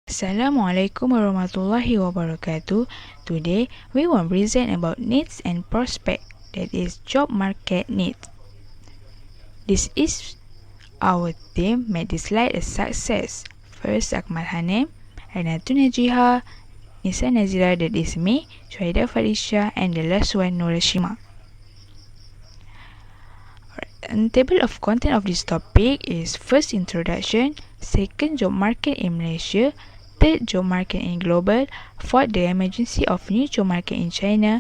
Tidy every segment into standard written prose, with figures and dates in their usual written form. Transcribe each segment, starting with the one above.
Assalamualaikum warahmatullahi wabarakatuh. Today we will present about needs and prospect, that is job market needs. This is our team made this slide a success. First AKMAL HANIM, AINATUL NAJIHAH, NISA NAZIRAH, that is me, SYUHAIDAH FARISHA, and the last one NURASHIMAH. And table of content of this topic is first introduction, second job market in Malaysia, third job market in global, fourth the emergency of new job market in China,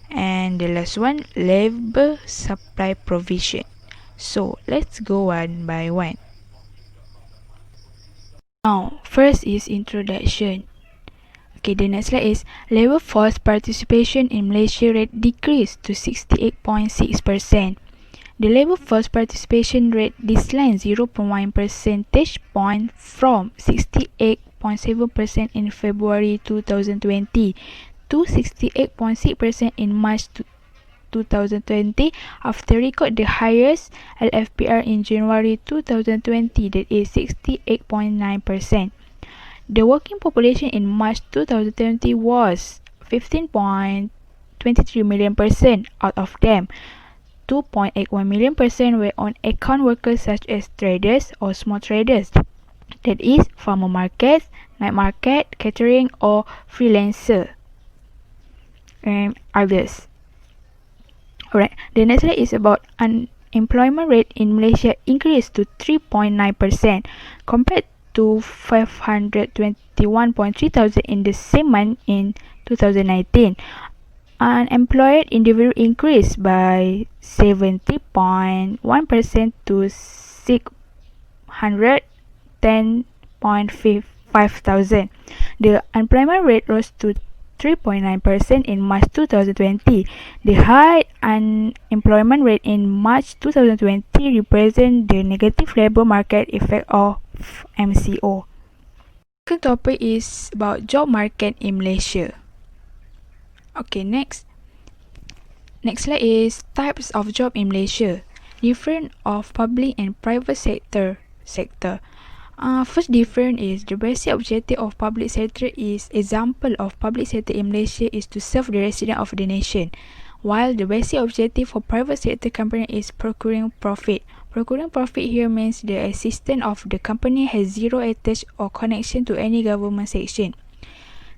and the last one labor supply provision. So let's go one by one. Now first is introduction. Okay, the next slide is labor force participation in Malaysia rate decreased to 68.6%. The labor force participation rate declined 0.1 percentage point from 68.7% in February 2020 to 68.6% in March 2020 after record the highest LFPR in January 2020, that is 68.9%. The working population in March 2020 was 15.23 million person. Out of them, 2.81 million person were on account workers such as traders or small traders, that is farmer markets, night market, catering or freelancer and others. Alright, the next slide is about unemployment rate in Malaysia increased to 3.9% compared to 521.3 thousand in the same month in 2019. Unemployed individual increased by 70.1% to 610.5 thousand. The unemployment rate rose to 3.9% in March 2020. The high unemployment rate in March 2020 represents the negative labor market effect of MCO. The second topic is about job market in Malaysia. Okay, next slide is types of job in Malaysia. Different of public and private sector. First difference is the basic objective of public sector is example of public sector in Malaysia is to serve the resident of the nation, while the basic objective for private sector company is procuring profit. Procuring profit here means the assistant of the company has zero attach or connection to any government section.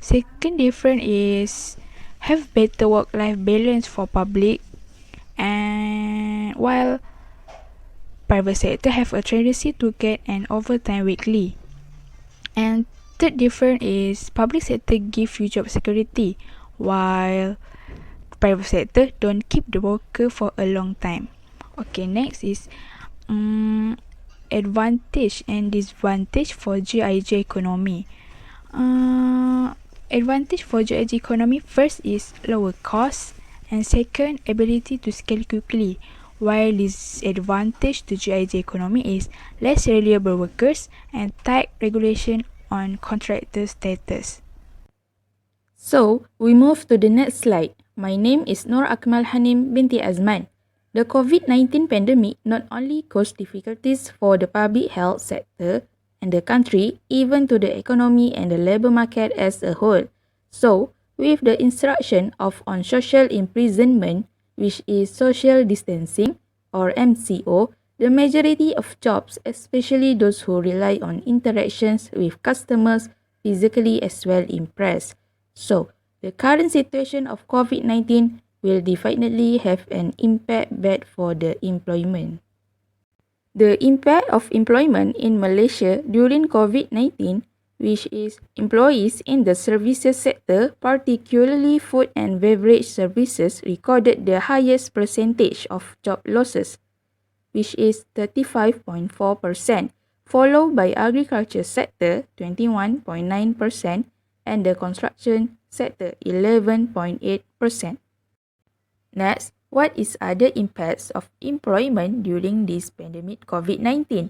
Second difference is have better work-life balance for public, and while private sector have a tendency to get an overtime weekly. And third difference is public sector give you job security, while private sector don't keep the worker for a long time. Okay, next is advantage and disadvantage for GIG economy. Advantage for GIG economy first is lower cost, and second, ability to scale quickly, while disadvantage to GIG economy is less reliable workers and tight regulation on contractor status. So, we move to the next slide. My name is AKMAL HANIM BINTI AZMAN. The COVID-19 pandemic not only caused difficulties for the public health sector and the country, even to the economy and the labor market as a whole. So, with the instruction of on social imprisonment, which is social distancing or MCO, the majority of jobs, especially those who rely on interactions with customers physically as well impressed. So, the current situation of COVID-19 will definitely have an impact bad for the employment. The impact of employment in Malaysia during COVID-19, which is employees in the services sector, particularly food and beverage services, recorded the highest percentage of job losses, which is 35.4%, followed by agriculture sector 21.9% and the construction sector 11.8%. Next, what is other impacts of employment during this pandemic COVID-19?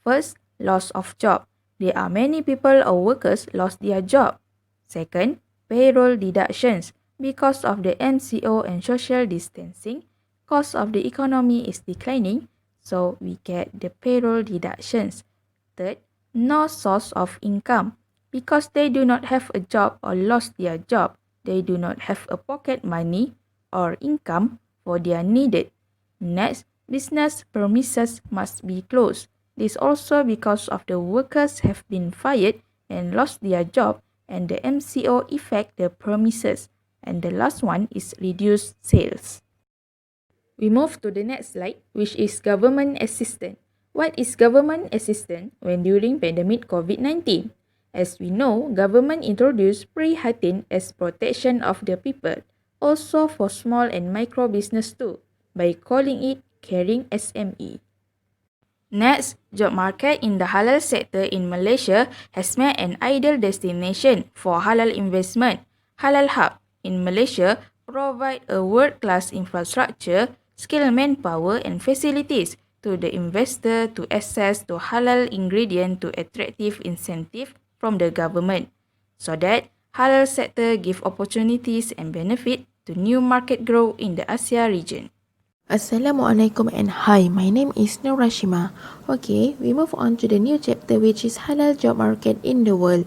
First, loss of job. There are many people or workers lost their job. Second, payroll deductions. Because of the MCO and social distancing, cost of the economy is declining, so we get the payroll deductions. Third, no source of income. because they do not have a job or lost their job. They do not have a pocket money or income for their needed. Next, business premises must be closed. This also because of the workers have been fired and lost their job, and the MCO affect the premises. And the last one is reduced sales. We move to the next slide, which is government assistance. What is government assistance when during pandemic COVID-19? As we know, government introduced pre-hatin as protection of the people, also for small and micro business too, by calling it caring SME. Next, job market in the halal sector in Malaysia has made an ideal destination for halal investment. Halal Hub in Malaysia provide a world-class infrastructure, skilled manpower and facilities to the investor to access to halal ingredient to attractive incentive from the government, so that halal sector give opportunities and benefit to new market growth in the Asia region. Assalamualaikum and hi, my name is NURASHIMAH. Okay, we move on to the new chapter, which is halal job market in the world.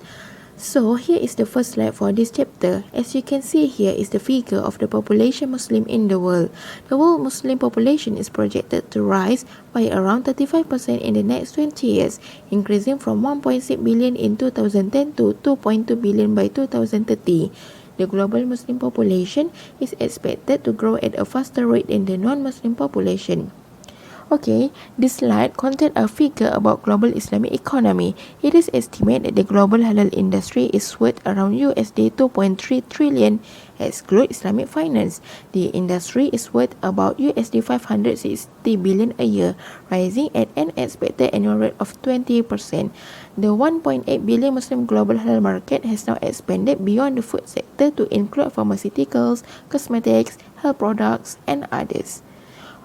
So here is the first slide for this chapter. As you can see here is the figure of the population Muslim in the world. The world Muslim population is projected to rise by around 35% in the next 20 years, increasing from 1.6 billion in 2010 to 2.2 billion by 2030. The global Muslim population is expected to grow at a faster rate than the non-Muslim population. Okay, this slide contains a figure about global Islamic economy. It is estimated that the global halal industry is worth around USD 2.3 trillion, exclude Islamic finance. The industry is worth about USD 560 billion a year, rising at an expected annual rate of 20%. The 1.8 billion Muslim global halal market has now expanded beyond the food sector to include pharmaceuticals, cosmetics, health products, and others.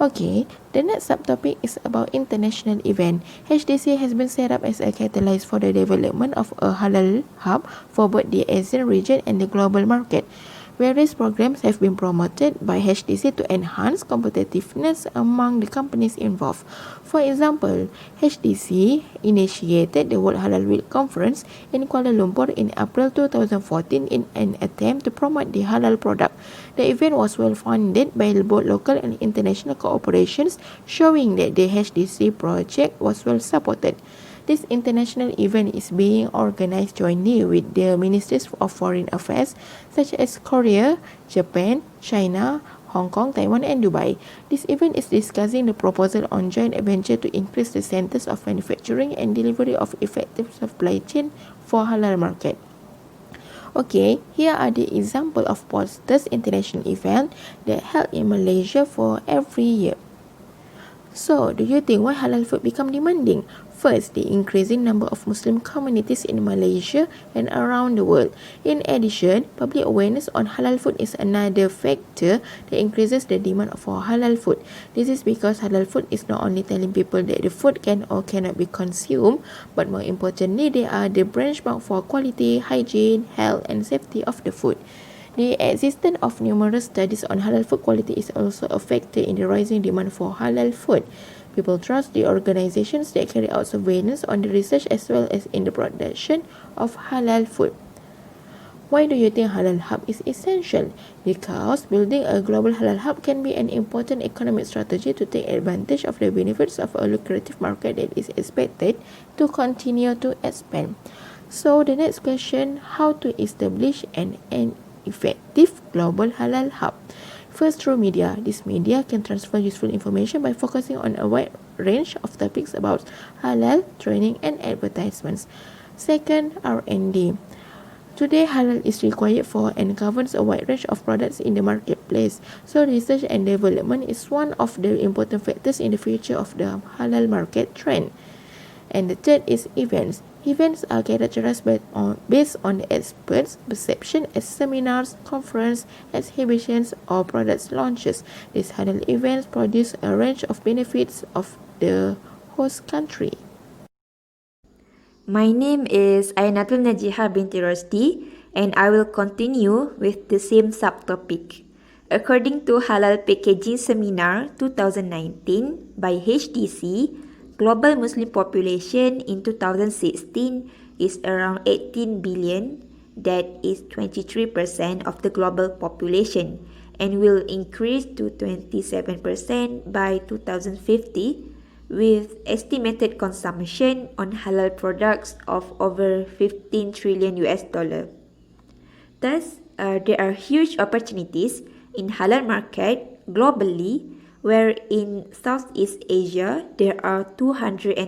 Okay, the next subtopic is about international event. HDC has been set up as a catalyst for the development of a halal hub for both the ASEAN region and the global market. Various programs have been promoted by HDC to enhance competitiveness among the companies involved. For example, HDC initiated the World Halal Week Conference in Kuala Lumpur in April 2014 in an attempt to promote the halal product. The event was well funded by both local and international cooperations, showing that the HDC project was well supported. This international event is being organized jointly with the Ministries of Foreign Affairs such as Korea, Japan, China, Hong Kong, Taiwan and Dubai. This event is discussing the proposal on joint venture to increase the centers of manufacturing and delivery of effective supply chain for halal market. Okay, here are the example of posters international event that held in Malaysia for every year. So, do you think why halal food become demanding? First, the increasing number of Muslim communities in Malaysia and around the world. In addition, public awareness on halal food is another factor that increases the demand for halal food. This is because halal food is not only telling people that the food can or cannot be consumed, but more importantly, they are the benchmark for quality, hygiene, health and safety of the food. The existence of numerous studies on halal food quality is also a factor in the rising demand for halal food. People trust the organizations that carry out surveillance on the research as well as in the production of halal food. Why do you think halal hub is essential? Because building a global halal hub can be an important economic strategy to take advantage of the benefits of a lucrative market that is expected to continue to expand. So the next question, how to establish an effective global halal hub? First, through media. This media can transfer useful information by focusing on a wide range of topics about halal, training and advertisements. Second, R&D. Today, halal is required for and governs a wide range of products in the marketplace. So, research and development is one of the important factors in the future of the halal market trend. And the third is events. Events are characterized based on the experts' perception as seminars, conferences, exhibitions, or product launches. These halal events produce a range of benefits of the host country. My name is AINATUL NAJIHAH binti ROSDI and I will continue with the same subtopic. According to Halal Packaging Seminar 2019 by HDC, global Muslim population in 2016 is around 18 billion, that is 23% of the global population, and will increase to 27% by 2050, with estimated consumption on halal products of over 15 trillion US dollar. Thus, there are huge opportunities in halal market globally, where in Southeast Asia there are 230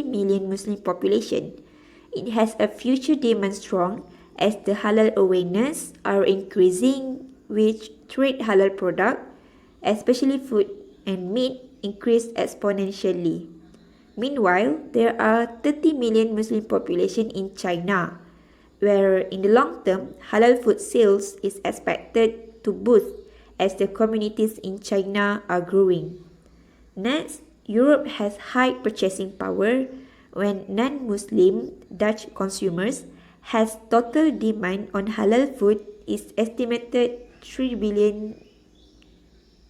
million Muslim population. It has a future demand strong as the halal awareness are increasing, which trade halal product, especially food and meat, increase exponentially. Meanwhile, there are 30 million Muslim population in China, where in the long term, halal food sales is expected to boost as the communities in China are growing. Next, Europe has high purchasing power when non-Muslim Dutch consumers has total demand on halal food is estimated 3 billion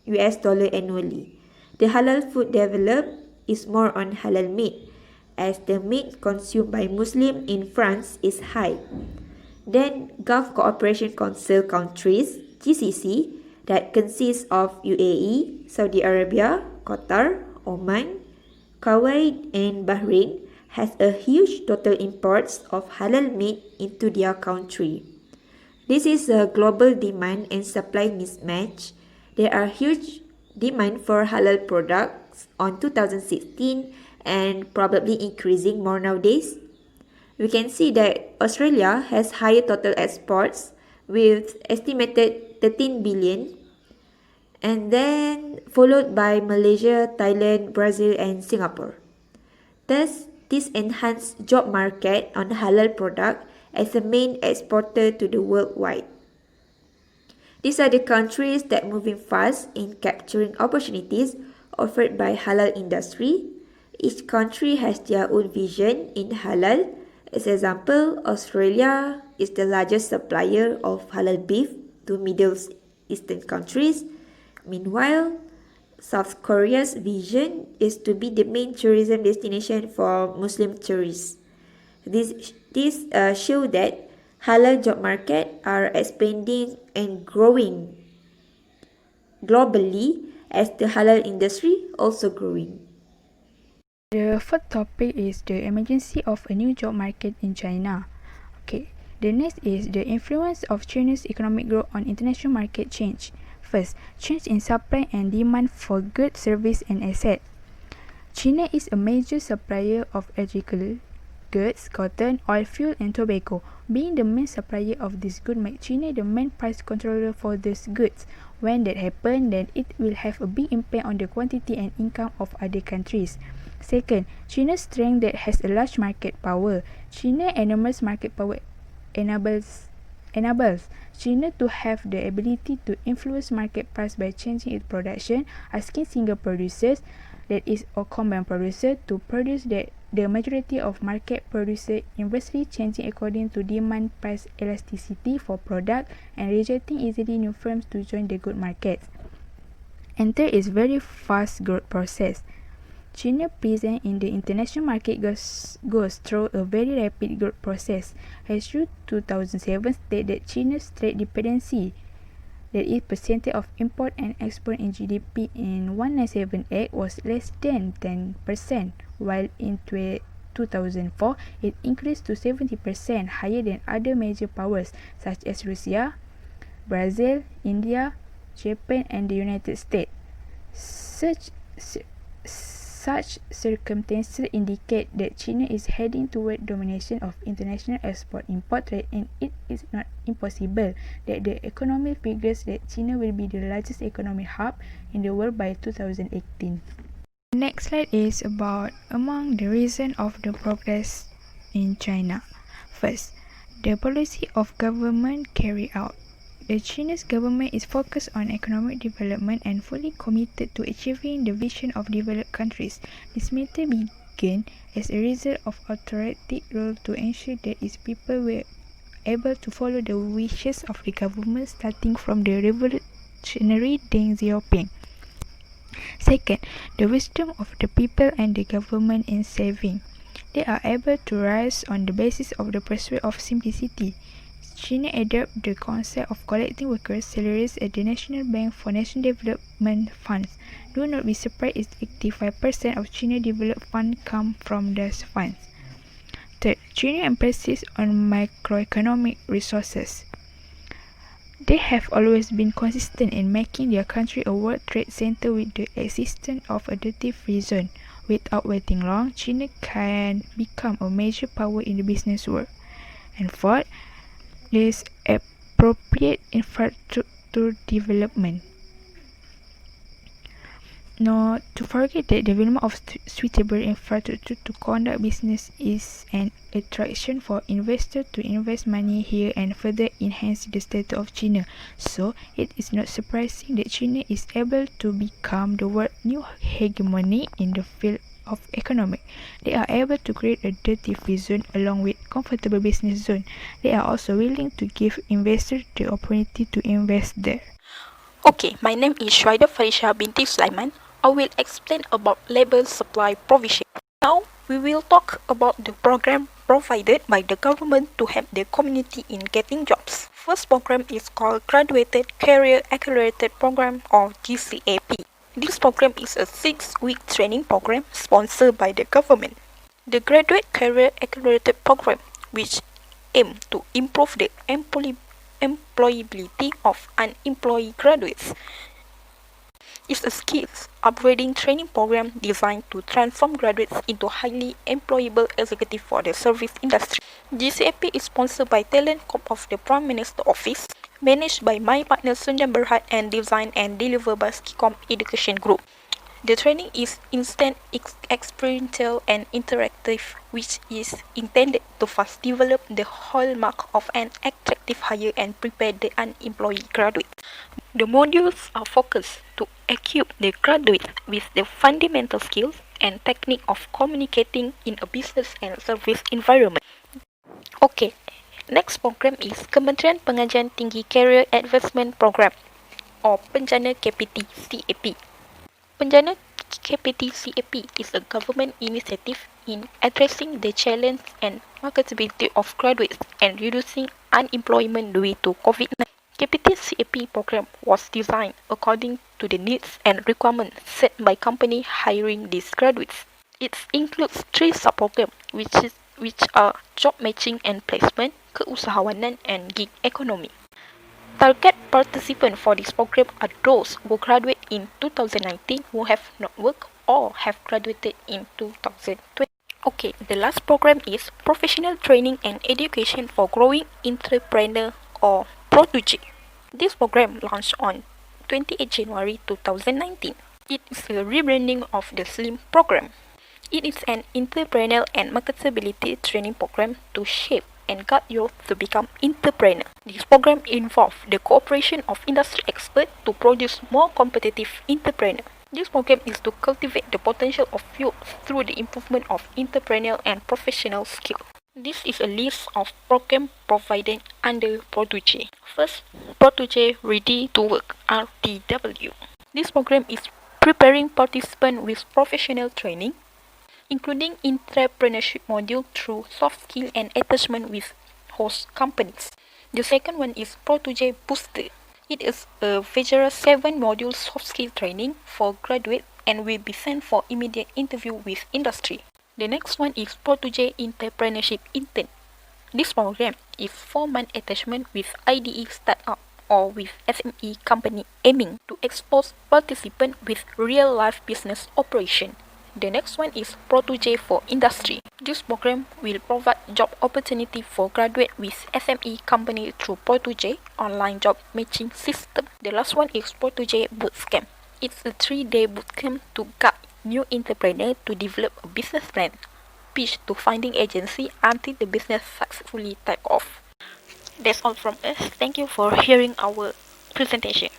US dollar annually. The halal food developed is more on halal meat, as the meat consumed by Muslim in France is high. Then Gulf Cooperation Council countries, GCC, that consists of UAE, Saudi Arabia, Qatar, Oman, Kuwait and Bahrain, has a huge total imports of halal meat into their country. This is a global demand and supply mismatch. There are huge demand for halal products on 2016 and probably increasing more nowadays. We can see that Australia has higher total exports with estimated 13 billion, and then followed by Malaysia, Thailand, Brazil and Singapore. Thus, this enhanced job market on halal product as a main exporter to the worldwide. These are the countries that moving fast in capturing opportunities offered by halal industry. Each country has their own vision in halal. As example, Australia is the largest supplier of halal beef to Middle Eastern countries. Meanwhile, South Korea's vision is to be the main tourism destination for Muslim tourists. This show that halal job market are expanding and growing globally as the halal industry also growing. The fourth topic is the emergency of a new job market in China. Okay, the next is the influence of China's economic growth on international market change. First, change in supply and demand for goods, service and assets. China is a major supplier of agricultural goods, cotton, oil, fuel and tobacco. Being the main supplier of these goods makes China the main price controller for these goods. When that happens, then it will have a big impact on the quantity and income of other countries. Second, China's strength that has a large market power. China's enormous market power enables China to have the ability to influence market price by changing its production, asking single producers, that is or combined producer, to produce the majority of market producer, inversely changing according to demand price elasticity for product and rejecting easily new firms to join the good market. And third is very fast growth process. China present in the international market goes through a very rapid growth process. As through 2007 state that China's trade dependency, that is percentage of import and export in GDP in 1978 was less than 10%, while in 2004 it increased to 70%, higher than other major powers such as Russia, Brazil, India, Japan and the United States. Such circumstances indicate that China is heading toward domination of international export-import trade, and it is not impossible that the economy figures that China will be the largest economic hub in the world by 2018. The next slide is about among the reasons of the progress in China. First, the policy of government carried out. The Chinese government is focused on economic development and fully committed to achieving the vision of developed countries. This matter began as a result of authoritative rule to ensure that its people were able to follow the wishes of the government, starting from the revolutionary Deng Xiaoping. Second, the wisdom of the people and the government in saving. They are able to rise on the basis of the pursuit of simplicity. China adopted the concept of collecting workers' salaries at the National Bank for National Development Funds. Do not be surprised if 85% of China Development Fund come from those funds. Third, China emphasis on microeconomic resources. They have always been consistent in making their country a world trade center with the existence of a duty-free zone. Without waiting long, China can become a major power in the business world. And fourth is appropriate infrastructure development. Not to forget that development of suitable infrastructure to conduct business is an attraction for investors to invest money here and further enhance the status of China. So, it is not surprising that China is able to become the world's new hegemony in the field of economic. They are able to create a duty-free zone along with comfortable business zone. They are also willing to give investors the opportunity to invest there. Okay, my name is FARISHA BINTI SULAIMAN. I will explain about labor supply provision. Now, we will talk about the program provided by the government to help the community in getting jobs. First program is called Graduated Career Accelerated Program or GCAP. This program is a 6-week training program sponsored by the government. The Graduate Career Accelerated Program, which aims to improve the employability of unemployed graduates, is a skills upgrading training program designed to transform graduates into highly employable executives for the service industry. GCAP is sponsored by Talent Corp of the Prime Minister's Office, managed by my partner Sunjan Berhad, and designed and delivered by Skicom Education Group. The training is instant, experiential, and interactive, which is intended to first develop the hallmark of an attractive hire and prepare the unemployed graduates. The modules are focused to equip the graduates with the fundamental skills and technique of communicating in a business and service environment. Okay, next program is Kementerian Pengajian Tinggi Career Advancement Program or Penjana KPT CAP. Penjana KPT CAP is a government initiative in addressing the challenge and marketability of graduates and reducing unemployment due to COVID-19. KPT CAP program was designed according to the needs and requirements set by company hiring these graduates. It includes 3 sub-programs which are job matching and placement, keusahawanan, and gig economy. Target participants for this program are those who graduate in 2019 who have not worked or have graduated in 2020. Okay, the last program is Professional Training and Education for Growing Entrepreneur or Protege. This program launched on 28 January 2019. It is a rebranding of the SLIM program. It is an entrepreneurial and marketability training program to shape and guide youth to become entrepreneur. This program involves the cooperation of industry experts to produce more competitive entrepreneurs. This program is to cultivate the potential of youth through the improvement of entrepreneurial and professional skills. This is a list of programs provided under Protege. First, Protege Ready to Work (RTW). This program is preparing participants with professional training, including entrepreneurship module through soft skill and attachment with host companies. The second one is Protege Booster. It is a vigorous 7-module soft skill training for graduates and will be sent for immediate interview with industry. The next one is Protege Entrepreneurship Intern. This program is 4-month attachment with IDE startup or with SME company aiming to expose participants with real-life business operation. The next one is Protege for Industry. This program will provide job opportunity for graduates with SME company through Protege online job matching system. The last one is Protege Bootcamp. It's a 3-day bootcamp to guide new entrepreneurs to develop a business plan, pitch to funding agency until the business successfully take off. That's all from us. Thank you for hearing our presentation.